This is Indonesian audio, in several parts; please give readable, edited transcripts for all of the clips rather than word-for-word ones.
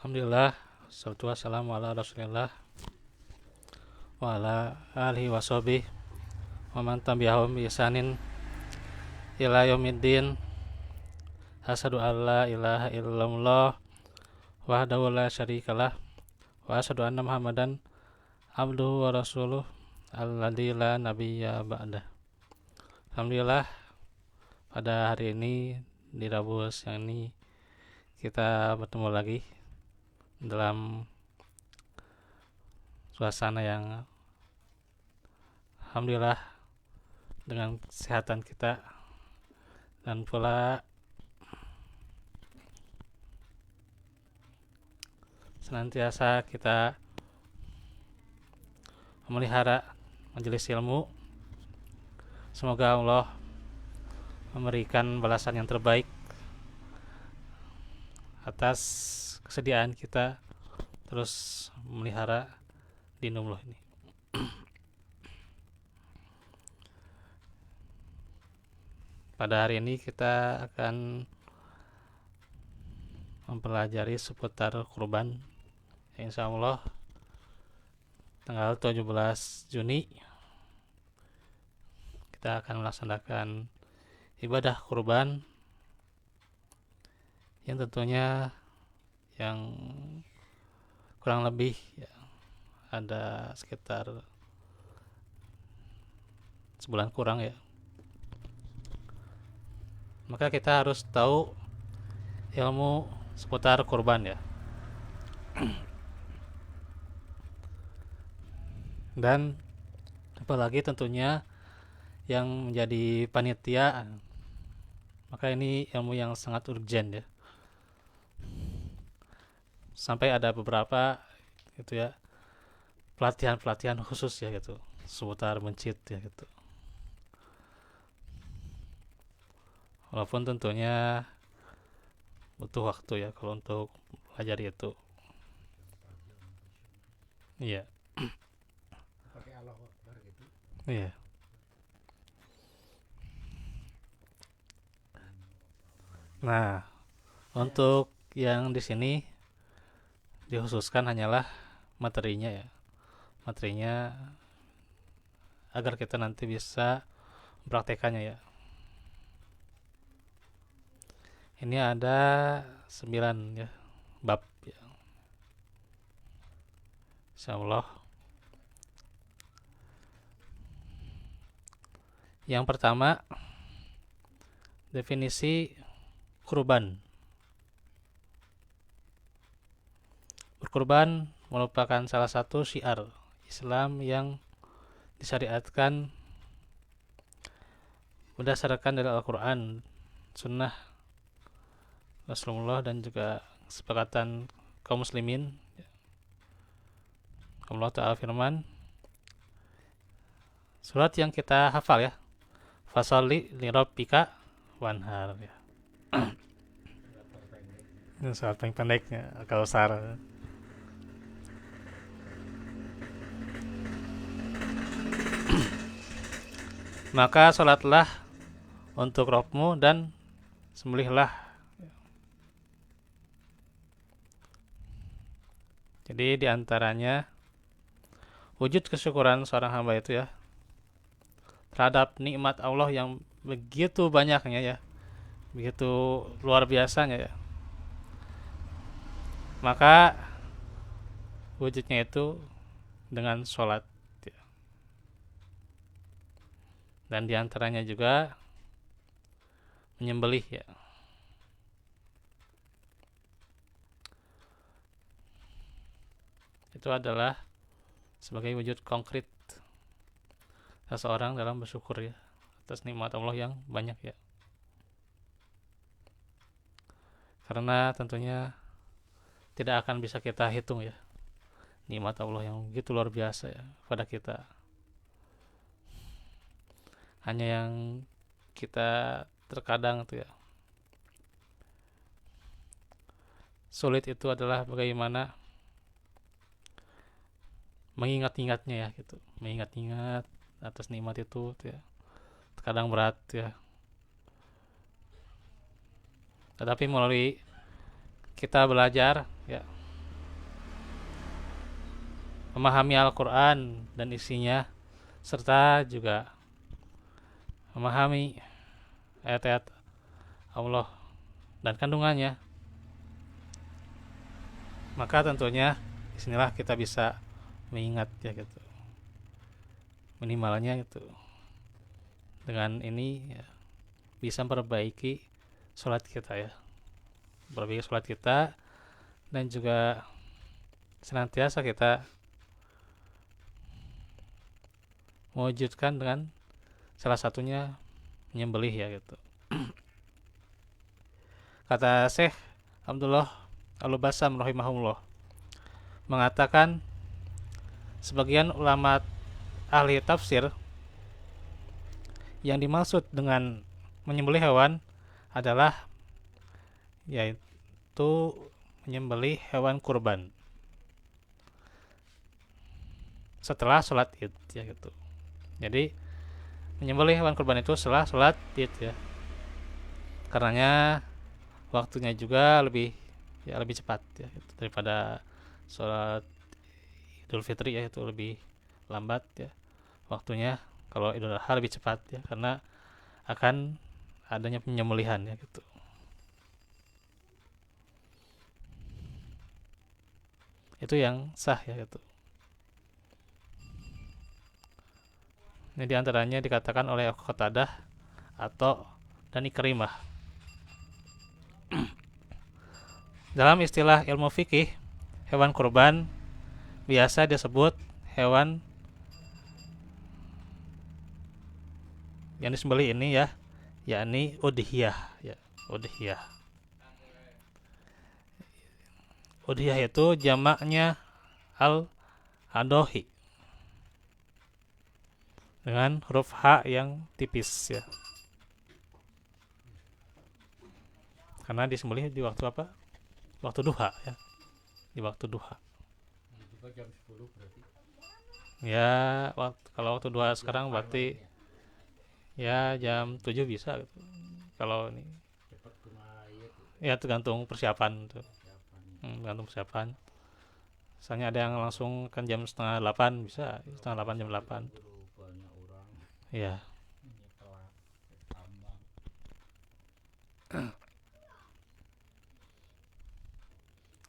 Alhamdulillah, salatu wassalamu ala rasulillah wa ala alihi wa sahbihi wa man tabi'ahum bi ihsanin ila yaumiddin. Asyhadu an la ilaha illallah wahdahu la syarikalah wa asyhadu anna Muhammadan abduhu wa rasuluh alladzi la nabiyya ba'dah. Alhamdulillah, pada hari ini di Rabu siang ini kita bertemu lagi dalam suasana yang alhamdulillah dengan kesehatan kita, dan pula senantiasa kita memelihara majelis ilmu. Semoga Allah memberikan balasan yang terbaik atas kesediaan kita terus memelihara dinullah ini. Pada hari ini kita akan mempelajari seputar kurban. Insya Allah tanggal 17 Juni kita akan melaksanakan ibadah kurban yang tentunya yang kurang lebih ya, ada sekitar sebulan kurang ya. Maka kita harus tahu ilmu seputar kurban ya. Dan apalagi tentunya yang menjadi panitia, maka ini ilmu yang sangat urgent ya. Sampai ada beberapa gitu ya pelatihan khusus ya gitu seputar mencit ya gitu. Walaupun tentunya butuh waktu ya kalau untuk belajar itu. Iya. Pakai Allah Akbar gitu. Iya. Nah, untuk yang di sini dikhususkan hanyalah materinya ya. Materinya agar kita nanti bisa mempraktekannya ya. Ini ada 9 ya bab ya. Insyaallah. Yang pertama, definisi kurban. Berkurban merupakan salah satu syiar Islam yang disyariatkan berdasarkan dari Al-Quran, Sunnah Rasulullah, dan juga kesepakatan kaum muslimin. Allah Ta'ala firman, surat yang kita hafal ya, fasalli lirabbika wanhar ya. Ini surat paling pendeknya Al-Kautsar. Maka salatlah untuk Rabbmu dan sembelihlah. Jadi diantaranya wujud kesyukuran seorang hamba itu ya terhadap nikmat Allah yang begitu banyaknya ya, begitu luar biasanya ya. Maka wujudnya itu dengan sholat ya. Dan diantaranya juga menyembelih ya. Itu adalah sebagai wujud konkret seseorang dalam bersyukur ya atas nikmat Allah yang banyak ya. Karena tentunya tidak akan bisa kita hitung ya nikmat Allah yang begitu luar biasa ya pada kita. Hanya yang kita terkadang tuh ya sulit itu adalah bagaimana mengingat-ingatnya ya gitu, mengingat-ingat atas nikmat itu tuh ya terkadang berat ya. Tetapi melalui kita belajar ya memahami Al-Quran dan isinya, serta juga memahami ayat-ayat Allah dan kandungannya, maka tentunya disinilah kita bisa mengingat ya gitu, minimalnya gitu. Dengan ini ya, bisa memperbaiki sholat kita ya, memperbaiki sholat kita, dan juga senantiasa kita mewujudkan dengan salah satunya menyembelih ya gitu. Kata Syekh Abdullah Al-Bassam rahimahullah mengatakan, sebagian ulama ahli tafsir yang dimaksud dengan menyembelih hewan adalah yaitu menyembelih hewan kurban setelah sholat id ya gitu. Jadi menyembelih hewan kurban itu setelah sholat id ya, karenanya waktunya juga lebih cepat ya gitu, daripada sholat Idul Fitri ya, itu lebih lambat ya waktunya. Kalau Idul Adha lebih cepat ya, karena akan adanya penyembelihan ya gitu. Itu yang sah ya gitu. Ini diantaranya dikatakan oleh Qatadah atau dan Ikrimah. Dalam istilah ilmu fikih, hewan kurban biasa disebut hewan yang disembelih ini ya, yakni udhiyah ya, udhiyah. Udhiyah itu jamaknya al-adohi dengan huruf H yang tipis ya, karena disembelih di waktu apa? Waktu duha ya, di waktu duha. Itu jam 10 berarti. Ya, kalau waktu duha sekarang berarti ya jam 7 bisa gitu. Kalau ini Cepat kena ya tuh. ya tergantung persiapan tuh. Persiapan. Tergantung persiapan. Misalnya ada yang langsung kan jam setengah 8 bisa, setengah 8 jam 8. Buru banyak orang. Iya. Ini telat tambang.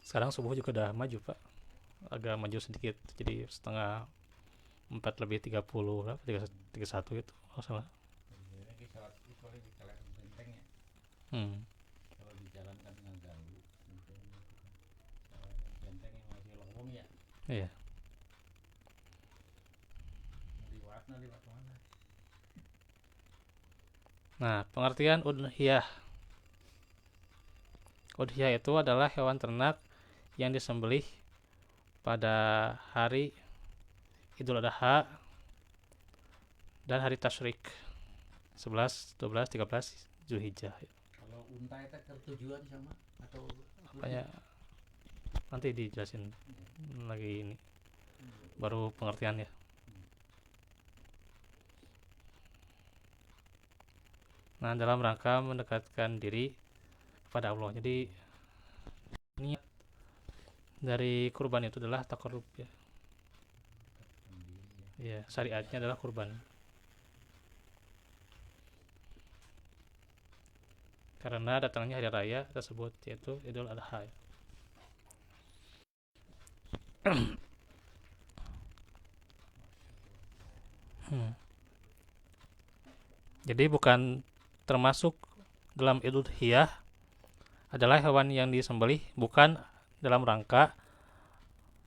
Sekarang subuh juga udah maju, Pak. Agak maju sedikit. Jadi setengah 4 lebih 30 berapa? 31 gitu. Oh salah. Ini salat itu paling di jalan benteng ya. Kalau di jalan kan nggak ganggu. Benteng yang masih lowong ya. Iya. Liwat mana? Nah, pengertian udhiyah. Udhiyah itu adalah hewan ternak yang disembelih pada hari Idul Adha dan hari Tasyrik 11, 12, 13 Zulhijjah. Kalau unta itu tertujuan sama atau Apanya nanti dijelasin lagi ini, baru pengertian ya. Nah, dalam rangka mendekatkan diri kepada Allah. Jadi niat dari kurban itu adalah taqarrub ya. Ya, syariatnya adalah kurban. Karena datangnya hari raya tersebut yaitu Idul Adha. Jadi bukan termasuk dalam Idul Hiyah adalah hewan yang disembelih bukan dalam rangka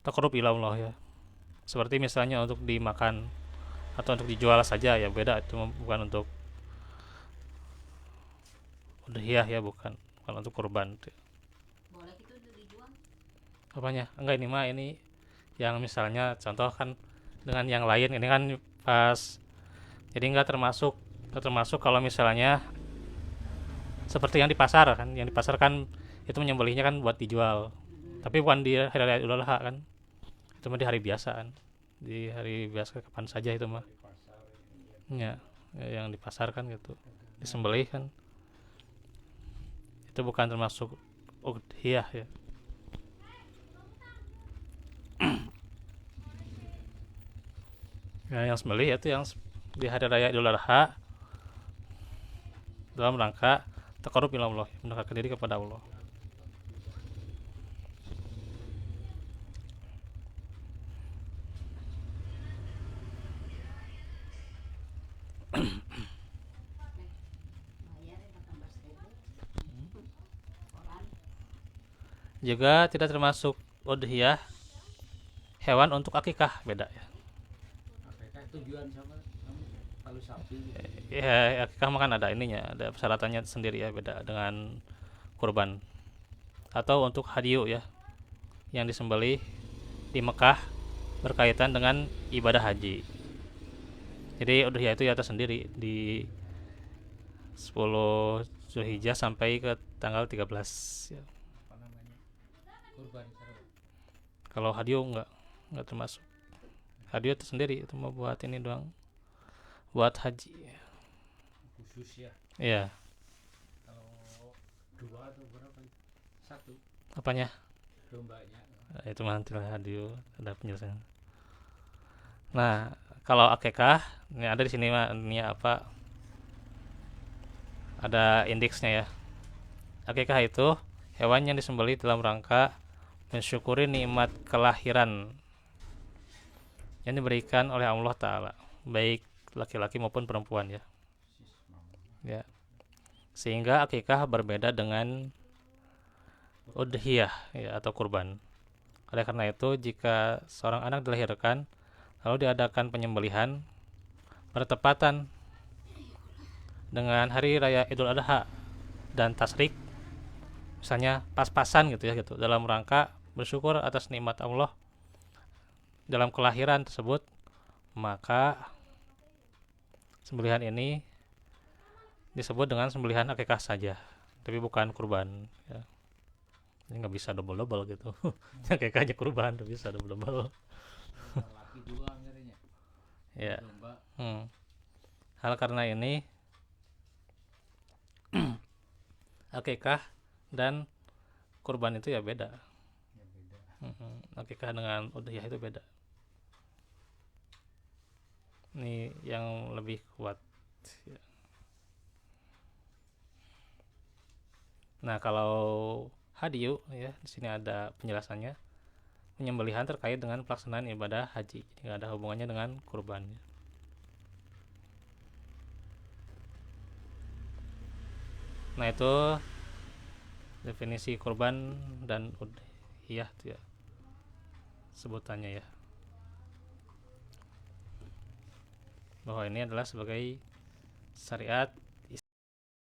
taqarrub ila Allah ya. Seperti misalnya untuk dimakan atau untuk dijual saja ya, beda itu, bukan untuk udhiyah ya, bukan untuk kurban. Boleh itu dijual? Apanya? Enggak, ini mah ini yang misalnya contoh kan dengan yang lain ini kan pas, jadi enggak termasuk kalau misalnya seperti yang di pasar kan, itu menyembelihnya kan buat dijual, tapi bukan di hari raya Idul Adha kan, itu mah di hari biasa kan, di hari biasa kapan saja itu mah ya, yang di pasar kan gitu disembelih kan, itu bukan termasuk udhiyah ya. Ya, yang sembelih itu yang di hari raya Idul Adha dalam rangka taqarrub ila Allah, mendekatkan diri kepada Allah. Bayar 18.000 orang. Juga tidak termasuk udhiyah hewan untuk akikah, beda ya. Apakah tujuan sama kalau sapi gitu. Ya, akikah makan ada ininya, ada persyaratannya sendiri ya, beda dengan kurban. Atau untuk hadiyu ya, yang disembelih di Mekah berkaitan dengan ibadah haji. Jadi udhiyah itu ya tersendiri di 10 Zulhijjah sampai ke tanggal 13 ya. Apa namanya? Kurban sarua. Kalau hadiyu enggak termasuk. Hadiyu itu sendiri, itu mau buat ini doang. Buat haji. Khusus ya. Iya, Kalau 2 atau berapa itu? 1 apanya? dombanya. Itu nanti lah hadiyu ada penjelasan. Nah, kalau akikah, ini ada di sini mah ini apa? Ada indeksnya ya. Akikah itu hewan yang disembelih dalam rangka mensyukuri nikmat kelahiran yang diberikan oleh Allah Ta'ala, baik laki-laki maupun perempuan ya. Ya. Sehingga akikah berbeda dengan udhiyah ya, atau kurban. Oleh karena itu, jika seorang anak dilahirkan lalu diadakan penyembelihan bertepatan dengan hari raya Idul Adha dan tasyrik, misalnya pas-pasan gitu ya gitu, dalam rangka bersyukur atas nikmat Allah dalam kelahiran tersebut, maka sembelihan ini disebut dengan sembelihan akikah saja, tapi bukan kurban ya. Ini nggak bisa double gitu. Akikahnya kurban, nggak bisa double. Laki 2 anggarnya. Ya. Domba Hal karena ini akikah dan kurban itu ya beda. ya beda. Akikah dengan udhiyah itu beda. Ini yang lebih kuat ya. Nah, kalau hadiyu ya, di sini ada penjelasannya. Penyembelihan terkait dengan pelaksanaan ibadah haji, jadi nggak ada hubungannya dengan kurban ya. Nah, itu definisi kurban dan udhiyah itu ya, sebutannya ya, bahwa ini adalah sebagai syariat